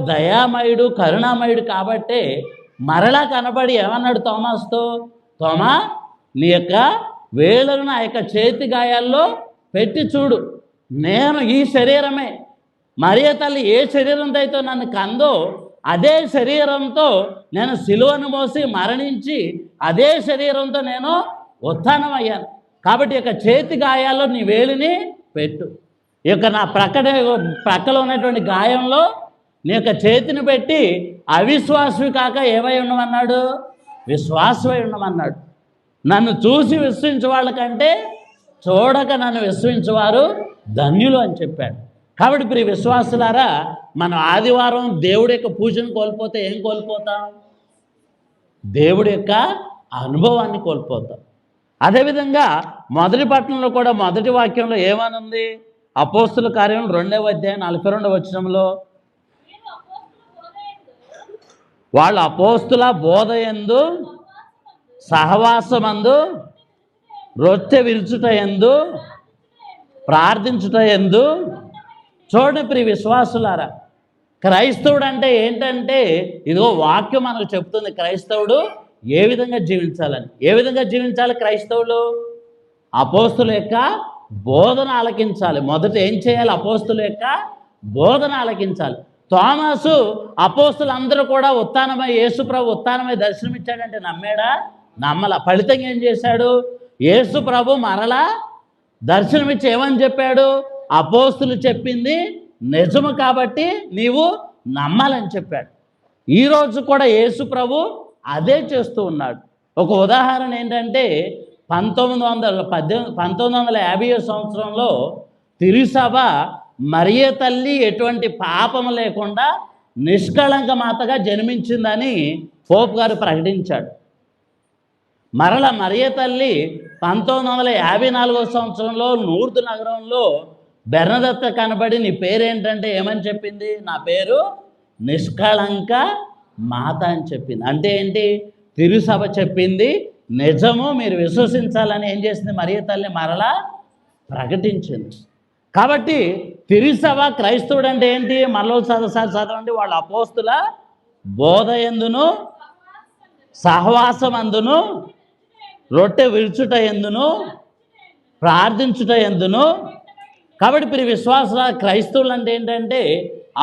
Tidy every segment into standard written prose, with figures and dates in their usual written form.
దయామయుడు కరుణామయుడు కాబట్టే మరలా కనబడి ఏమన్నాడు తోమాస్తో, తోమా నీ యొక్క వేళ్ళను నా యొక్క చేతి గాయాల్లో పెట్టి చూడు, నేను ఈ శరీరమే, మరియ తల్లి ఏ శరీరంతో అయితే నన్ను కందో అదే శరీరంతో నేను సిలువను మోసి మరణించి అదే శరీరంతో నేను ఉత్థానం అయ్యాను. కాబట్టి ఇక చేతి గాయాల్లో నీ వేలిని పెట్టు, ఇక నా ప్రక్కలో ఉన్నటువంటి గాయంలో నీ యొక్క చేతిని పెట్టి అవిశ్వాసవి కాక ఏమై ఉండమన్నాడు, విశ్వాసమై ఉండమన్నాడు. నన్ను చూసి విశ్వసించే వాళ్ళకంటే చూడక నన్ను విశ్వసించేవారు ధన్యులు అని చెప్పాడు. కాబట్టి ప్రియ విశ్వాసులారా, మనం ఆదివారం దేవుడి యొక్క పూజను కోల్పోతే ఏం కోల్పోతాం? దేవుడి యొక్క అనుభవాన్ని కోల్పోతాం. అదేవిధంగా మొదటి పట్టణంలో కూడా మొదటి వాక్యంలో ఏమనుంది? అపోస్తుల కార్యం 2వ అధ్యాయం 42వ వచనంలో వాళ్ళు అపోస్తుల బోధయందు సహవాసమందు రొట్టె విరుచుట యందు ప్రార్థించుట యందు. చూడండి ప్రియ విశ్వాసులారా, క్రైస్తవుడు అంటే ఏంటంటే ఇదిగో వాక్యం మనకు చెప్తుంది క్రైస్తవుడు ఏ విధంగా జీవించాలని. ఏ విధంగా జీవించాలి క్రైస్తవులు? అపోస్తుల యొక్క బోధన ఆలకించాలి. మొదట ఏం చేయాలి? అపోస్తుల యొక్క బోధన ఆలకించాలి. తోమాసు అపోస్తులు అందరూ కూడా ఉత్థానమై యేసుప్రభు ఉత్థానమై దర్శనమిచ్చాడంటే నమ్మాడా? నమ్మల. ఫలితంగా ఏం చేశాడు? యేసుప్రభు మరలా దర్శనమిచ్చి ఏమని చెప్పాడు? అపోస్తులు చెప్పింది నిజము కాబట్టి నీవు నమ్మాలని చెప్పాడు. ఈరోజు కూడా యేసుప్రభు అదే చేస్తూ ఉన్నాడు. ఒక ఉదాహరణ ఏంటంటే 1950వ సంవత్సరంలో తిరుసభ మరియ తల్లి ఎటువంటి పాపం లేకుండా నిష్కళంక మాతగా జన్మించిందని పోప్ గారు ప్రకటించాడు. మరల మరియ తల్లి 1954వ సంవత్సరంలో నూర్దు నగరంలో బెర్నదత్త కనబడి నీ పేరేంటంటే ఏమని చెప్పింది? నా పేరు నిష్కళంక మాత అని చెప్పింది. అంటే ఏంటి? తిరుసభ చెప్పింది నిజము, మీరు విశ్వసించాలని ఏం చేసింది? మరియ తల్లి మరలా ప్రకటించింది. కాబట్టి తిరుసభ క్రైస్తవుడు అంటే ఏంటి? మరలో చదవండి. వాళ్ళ అపోస్తుల బోధయందును సహవాసమందును రొట్టె విరుచుట ఎందును ప్రార్థించుట ఎందును. కాబట్టి ప్రియ విశ్వాసుల క్రైస్తవులు అంటే ఏంటంటే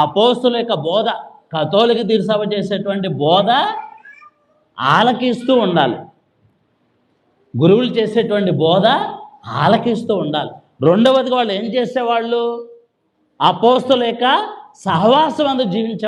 అపోస్తుల యొక్క బోధ, కథోలిక తిరుసభ చేసేటువంటి బోధ ఆలకిస్తూ ఉండాలి. గురువులు చేసేటువంటి బోధ ఆలకిస్తూ ఉండాలి. రెండవదిగా వాళ్ళు ఏం చేసేవాళ్ళు? అపోస్తుల యొక్క సహవాసం అందు జీవించే